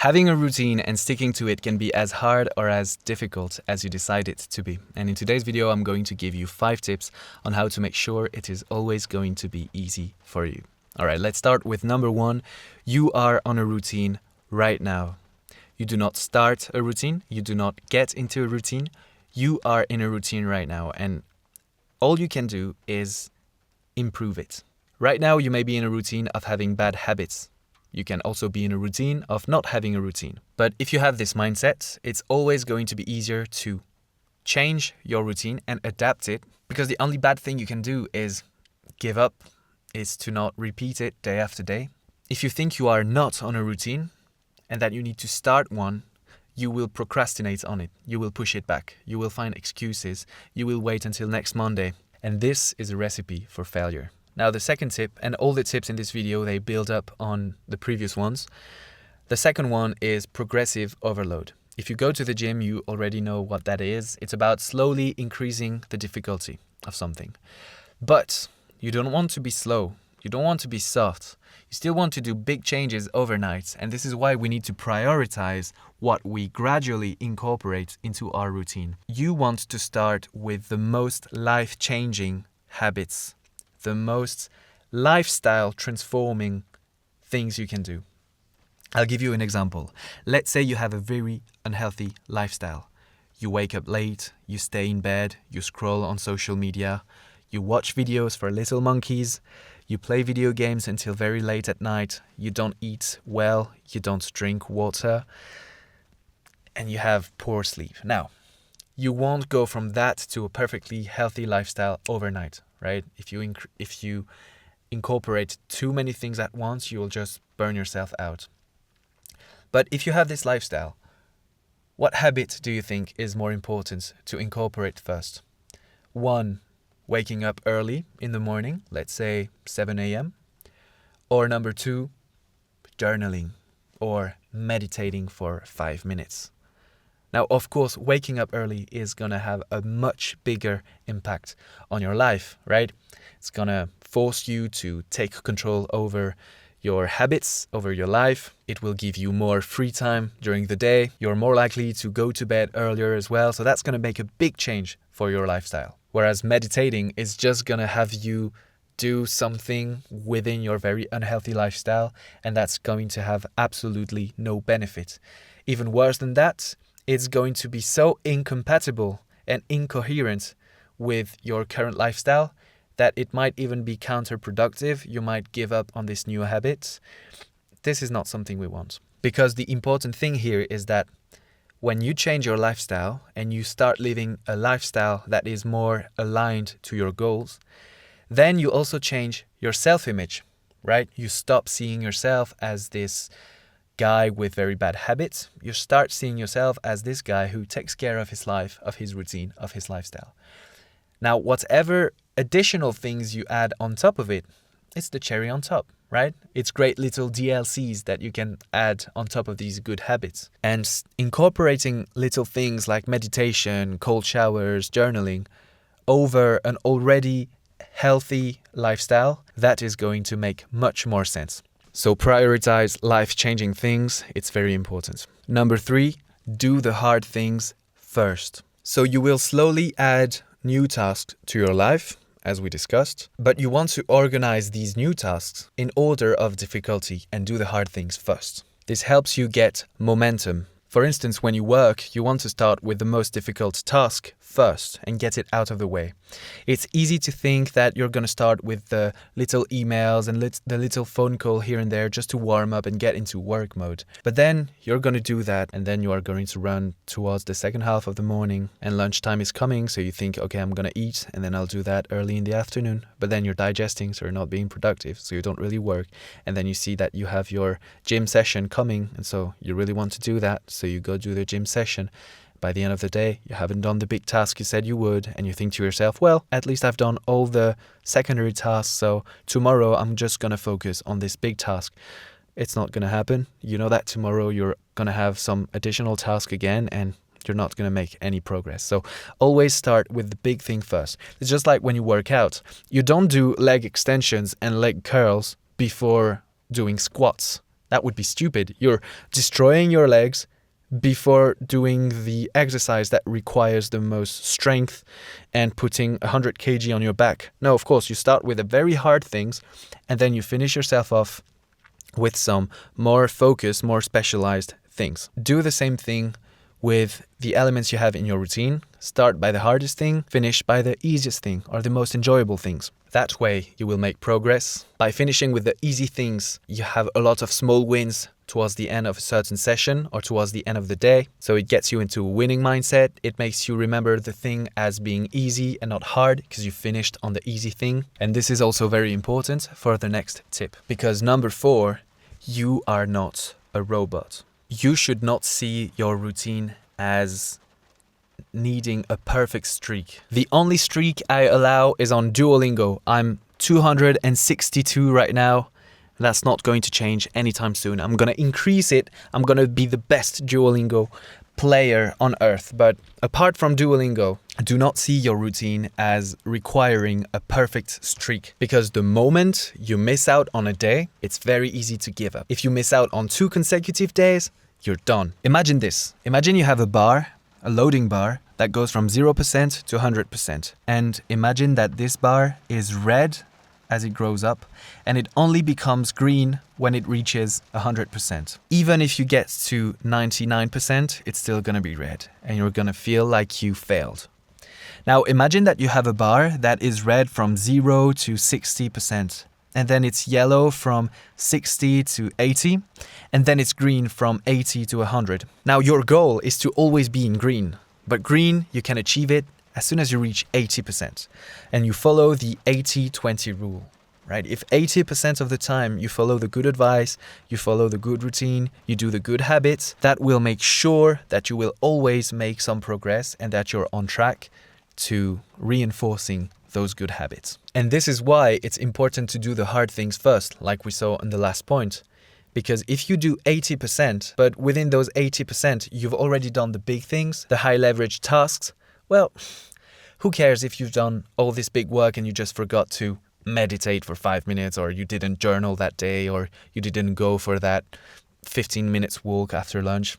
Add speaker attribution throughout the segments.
Speaker 1: Having a routine and sticking to it can be as hard or as difficult as you decide it to be. And in today's video, I'm going to give you 5 tips on how to make sure it is always going to be easy for you. All right, let's start with number 1. You are on a routine right now. You do not start a routine. You do not get into a routine. You are in a routine right now, and all you can do is improve it. Right now, you may be in a routine of having bad habits. You can also be in a routine of not having a routine. But if you have this mindset, it's always going to be easier to change your routine and adapt it, because the only bad thing you can do is give up, is to not repeat it day after day. If you think you are not on a routine and that you need to start one, you will procrastinate on it. You will push it back. You will find excuses. You will wait until next Monday. And this is a recipe for failure. Now, the second tip, and all the tips in this video, they build up on the previous ones. The second one is progressive overload. If you go to the gym, you already know what that is. It's about slowly increasing the difficulty of something. But you don't want to be slow. You don't want to be soft. You still want to do big changes overnight. And this is why we need to prioritize what we gradually incorporate into our routine. You want to start with the most life-changing habits, the most lifestyle transforming things you can do. I'll give you an example. Let's say you have a very unhealthy lifestyle. You wake up late, you stay in bed, you scroll on social media, you watch videos for little monkeys, you play video games until very late at night, you don't eat well, you don't drink water, and you have poor sleep. Now, you won't go from that to a perfectly healthy lifestyle overnight, right? If you incorporate too many things at once, you will just burn yourself out. But if you have this lifestyle, what habit do you think is more important to incorporate first? 1, waking up early in the morning, let's say 7 a.m. Or number 2, journaling or meditating for 5 minutes. Now, of course, waking up early is going to have a much bigger impact on your life, right? It's going to force you to take control over your habits, over your life. It will give you more free time during the day. You're more likely to go to bed earlier as well. So that's going to make a big change for your lifestyle. Whereas meditating is just going to have you do something within your very unhealthy lifestyle, and that's going to have absolutely no benefit. Even worse than that, it's going to be so incompatible and incoherent with your current lifestyle that it might even be counterproductive. You might give up on this new habit. This is not something we want. Because the important thing here is that when you change your lifestyle and you start living a lifestyle that is more aligned to your goals, then you also change your self-image, right? You stop seeing yourself as this guy with very bad habits. You start seeing yourself as this guy who takes care of his life, of his routine, of his lifestyle. Now, whatever additional things you add on top of it, it's the cherry on top, right? It's great little DLCs that you can add on top of these good habits. And incorporating little things like meditation, cold showers, journaling over an already healthy lifestyle, that is going to make much more sense. So prioritize life-changing things. It's very important. Number 3, do the hard things first. So you will slowly add new tasks to your life, as we discussed, but you want to organize these new tasks in order of difficulty and do the hard things first. This helps you get momentum. For instance, when you work, you want to start with the most difficult task first and get it out of the way. It's easy to think that you're going to start with the little emails and the little phone call here and there just to warm up and get into work mode. But then you're going to do that, and then you are going to run towards the second half of the morning, and lunchtime is coming, so you think, okay, I'm going to eat, and then I'll do that early in the afternoon. But then you're digesting, so you're not being productive, so you don't really work. And then you see that you have your gym session coming, and so you really want to do that, so you go do the gym session. By the end of the day, you haven't done the big task you said you would, and you think to yourself, well, at least I've done all the secondary tasks, so tomorrow I'm just going to focus on this big task. It's not going to happen. You know that tomorrow you're going to have some additional task again, and you're not going to make any progress. So always start with the big thing first. It's just like when you work out. You don't do leg extensions and leg curls before doing squats. That would be stupid. You're destroying your legs before doing the exercise that requires the most strength and putting 100 kg on your back. No, of course, you start with the very hard things and then you finish yourself off with some more focused, more specialized things. Do the same thing with the elements you have in your routine. Start by the hardest thing, finish by the easiest thing or the most enjoyable things. That way you will make progress. By finishing with the easy things, you have a lot of small wins towards the end of a certain session or towards the end of the day. So it gets you into a winning mindset. It makes you remember the thing as being easy and not hard because you finished on the easy thing. And this is also very important for the next tip. Because number 4, you are not a robot. You should not see your routine as needing a perfect streak. The only streak I allow is on Duolingo. I'm 262 right now. That's not going to change anytime soon. I'm going to increase it. I'm going to be the best Duolingo player on earth. But apart from Duolingo, do not see your routine as requiring a perfect streak, because the moment you miss out on a day, it's very easy to give up. If you miss out on 2 consecutive days, you're done. Imagine this. Imagine you have a bar, a loading bar, that goes from 0% to 100%. And imagine that this bar is red as it grows up, and it only becomes green when it reaches 100%. Even if you get to 99%, it's still gonna be red, and you're gonna feel like you failed. Now imagine that you have a bar that is red from 0 to 60%, and then it's yellow from 60 to 80, and then it's green from 80 to 100. Now your goal is to always be in green, but green, you can achieve it as soon as you reach 80%, and you follow the 80-20 rule, right? If 80% of the time you follow the good advice, you follow the good routine, you do the good habits, that will make sure that you will always make some progress and that you're on track to reinforcing those good habits. And this is why it's important to do the hard things first, like we saw in the last point. Because if you do 80%, but within those 80%, you've already done the big things, the high leverage tasks, well, who cares if you've done all this big work and you just forgot to meditate for 5 minutes, or you didn't journal that day, or you didn't go for that 15 minutes walk after lunch?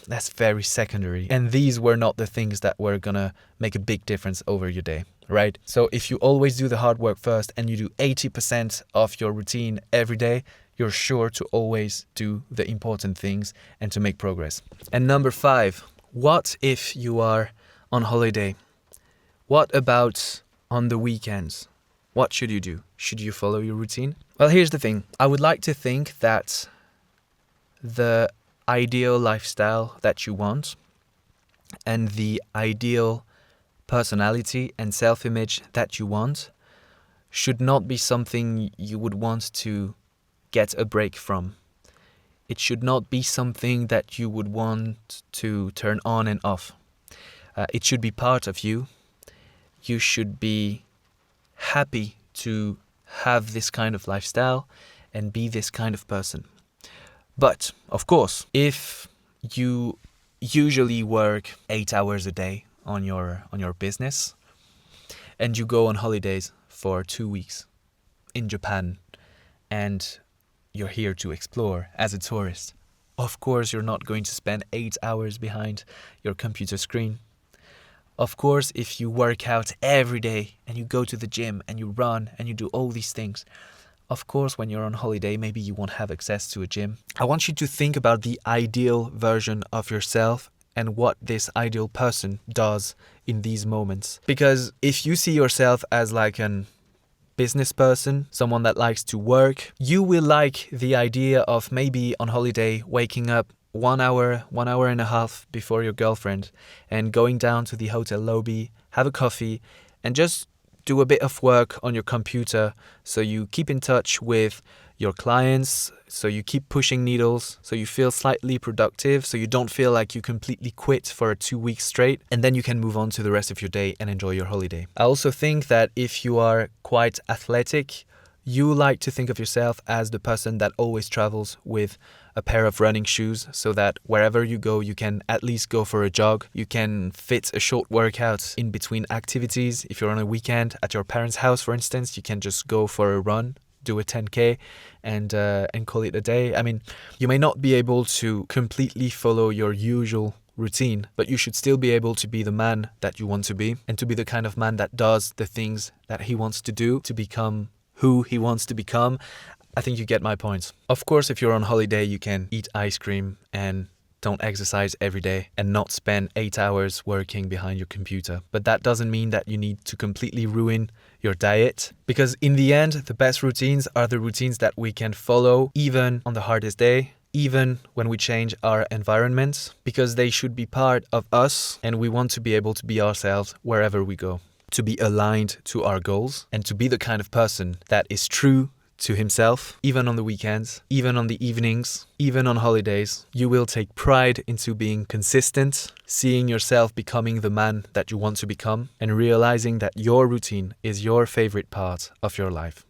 Speaker 1: That's very secondary. And these were not the things that were gonna make a big difference over your day, right? So if you always do the hard work first and you do 80% of your routine every day, you're sure to always do the important things and to make progress. And number 5, what if you are on holiday? What about on the weekends? What should you do? Should you follow your routine? Well, here's the thing. I would like to think that the ideal lifestyle that you want and the ideal personality and self-image that you want should not be something you would want to get a break from. It should not be something that you would want to turn on and off. It should be part of you. You should be happy to have this kind of lifestyle and be this kind of person. But, of course, if you usually work 8 hours a day on your business and you go on holidays for 2 weeks in Japan and you're here to explore as a tourist, of course you're not going to spend 8 hours behind your computer screen. Of course, if you work out every day and you go to the gym and you run and you do all these things, of course, when you're on holiday, maybe you won't have access to a gym. I want you to think about the ideal version of yourself and what this ideal person does in these moments. Because if you see yourself as like an business person, someone that likes to work, you will like the idea of maybe on holiday waking up 1 hour and a half before your girlfriend and going down to the hotel lobby, have a coffee and just do a bit of work on your computer so you keep in touch with your clients, so you keep pushing needles, so you feel slightly productive, so you don't feel like you completely quit for 2 weeks straight, and then you can move on to the rest of your day and enjoy your holiday. I also think that if you are quite athletic, you like to think of yourself as the person that always travels with a pair of running shoes so that wherever you go, you can at least go for a jog. You can fit a short workout in between activities. If you're on a weekend at your parents' house, for instance, you can just go for a run do a 10K and call it a day. I mean, you may not be able to completely follow your usual routine, but you should still be able to be the man that you want to be, and to be the kind of man that does the things that he wants to do to become who he wants to become. I think you get my point. Of course, if you're on holiday, you can eat ice cream and don't exercise every day and not spend 8 hours working behind your computer. But that doesn't mean that you need to completely ruin your diet, because in the end, the best routines are the routines that we can follow even on the hardest day, even when we change our environment, because they should be part of us and we want to be able to be ourselves wherever we go, to be aligned to our goals and to be the kind of person that is true to himself, even on the weekends, even on the evenings, even on holidays. You will take pride into being consistent, seeing yourself becoming the man that you want to become, and realizing that your routine is your favorite part of your life.